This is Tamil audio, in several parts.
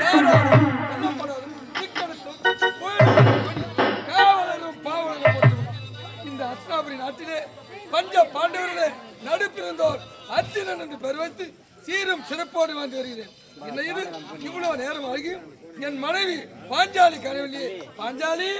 யாராலும் கொல்லப்படாதும் திக்கெடுத்தும் காவலரும் பாவலரும் போற்றும் இந்த அஸ்தினாபுரி நாட்டிலே பஞ்ச பாண்டவர்களே நடுப்பிருந்தோர் அர்ஜுனன் என்று பெயர் வைத்து சீரும் சிறப்போடு வந்து வருகிறேன். என்ன இது இவ்வளவு நேரம் ஆகியும் என் மனைவி பாஞ்சாலி கனவில்லையே. பாஞ்சாலி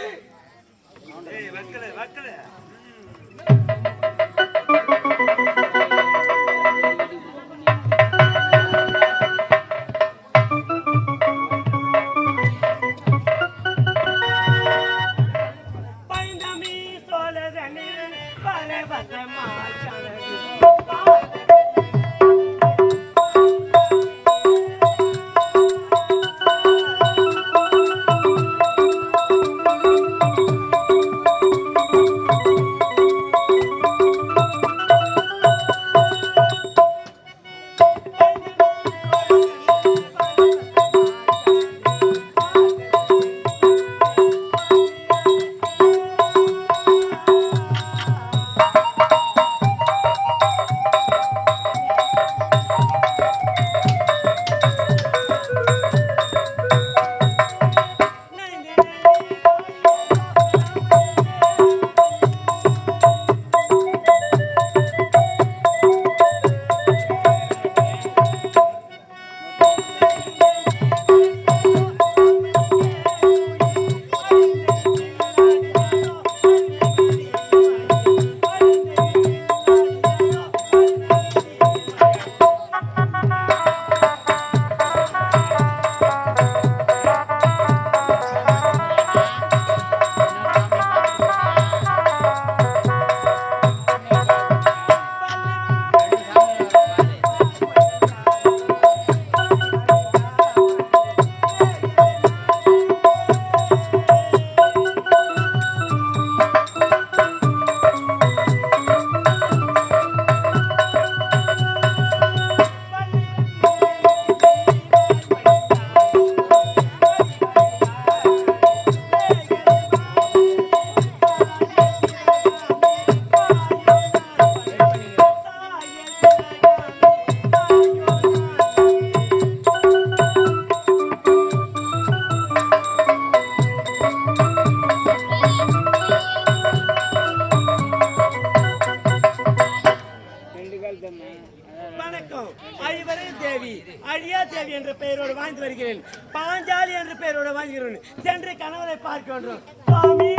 பாஞ்சாலி என்ற பெயரோடு வாங்குகிறேன். சென்று கணவரை பார்க்க வேண்டும். சுவாமி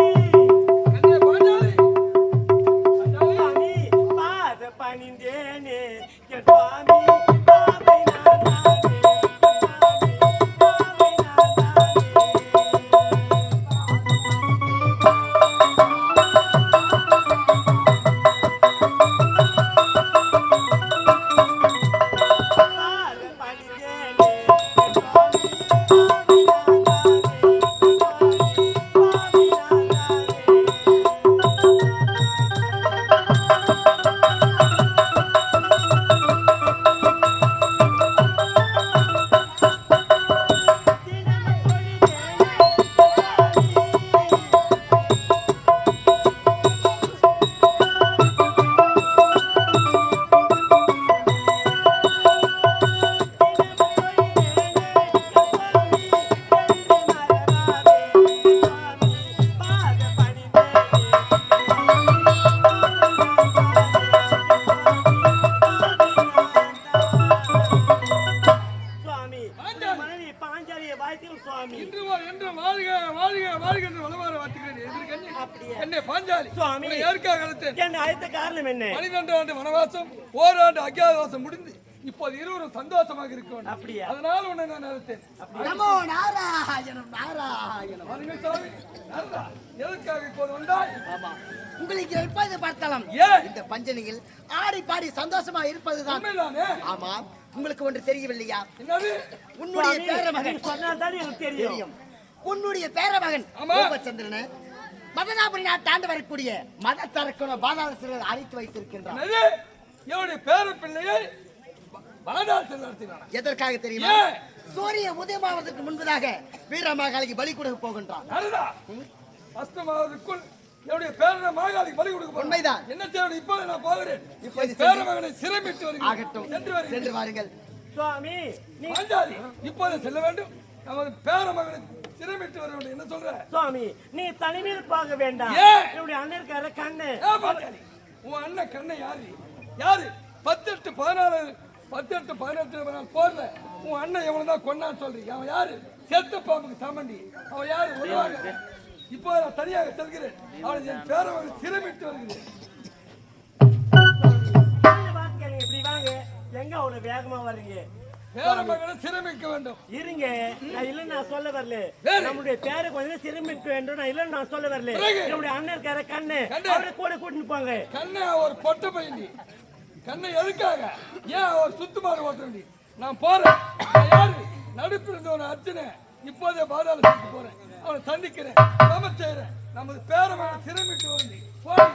பாத பணிந்தேனே சுவாமி. வனவாசம் ஓராண்டு அஜ்ஞாதவாசம் முடிந்து இப்போது இருவரும் சந்தோஷமாக இருக்கணும். அப்படியே அதனால உன்னை நான் அழைத்தேன். நமோ நாராயணம் நாராயணம். எதற்காக இப்போது வந்தாய்? உங்களுக்கு எப்போது பார்த்தாலும் இந்த பஞ்சனியில் ஆடி பாடி சந்தோஷமா இருப்பதுதான். ஆமா, உங்களுக்கு ஒன்று தெரியவில்லையா? உன்னுடைய பேரமகன் சொன்னால்தான் எனக்கு தெரியும். உன்னுடைய பேரமகன் சந்திரனை மதனாபுரி நாட்டு ஆண்டு வரக்கூடிய மத தரக்கண பாதாள சிறையில் அழைத்து வைத்திருக்கின்றான். என்னுடைய பேர பிள்ளையை பாதாள சிறையில் எதற்காக தெரியுமா? சூரிய உதயமாவதற்கு முன்பதாக வீரமாகாளிக்கு பலி கொடுக்க போகின்றான். அஸ்தமாவதற்குள் என்னுடைய பேரன மாகாளிக்கு பலி கொடுக்க போகிறேன். உண்மைதான். என்ன செய்யணும்? இப்போது நான் போகிறேன். இப்போது பேரமகனை சிறைமிட்டு வருகிறேன். ஆகட்டும், சென்று வாருங்கள். சுவாமி பாஞ்சாலி இப்போது செல்ல வேண்டும். நமது பேர மகனுக்கு சிரமிட்டு வர வேண்டும். என்ன சொல்ற சுவாமி? நீ தனிமையில் பார்க்க வேண்டாம். ஏன்? என்னுடைய அண்ணன் இருக்காரு கண்ணு. பாஞ்சாலி உன் அண்ணன் கண்ணை யாரு 18-18 போர்ல உன் அண்ணன் எவ்வளவுதான் கொண்டான்னு சொல்றீங்க. அவன் யாரு? செத்த பாம்புக்கு சமண்டி. அவன் யாரு? உருவாங்க. இப்போ நான் தனியாக செல்கிறேன். அவனை என் பேர மகன் சிரமிட்டு வருகிறேன். இப்படி வாங்க. எங்க அவ்வளவு வேகமா வர்றீங்க? பேர மகனை சிரமிக்க வேண்டும். இருங்க, நான் இல்ல நான் சொல்ல வரல. நம்முடைய பேரை கொஞ்சம் சிரமிக்க வேண்டும். நான் இல்ல நான் சொல்ல வரல. என்னுடைய அண்ணன் இருக்கார கண்ணு, அவரை கூட கூட்டிட்டு போங்க. கண்ணை ஒரு பொட்ட பையன்டி. கண்ணை எதுக்காக? ஏன் ஒரு சுத்துமாறு ஓட்டுறி? நான் போறேன். யாரு? நடுப்பிருந்தவன அர்ச்சனை. இப்போதே பாதாளத்துக்கு போறேன். அவனை சந்திக்கிறேன். சம செய்யறேன். நமது பேர மகனை சிரமிட்டு வந்து போய்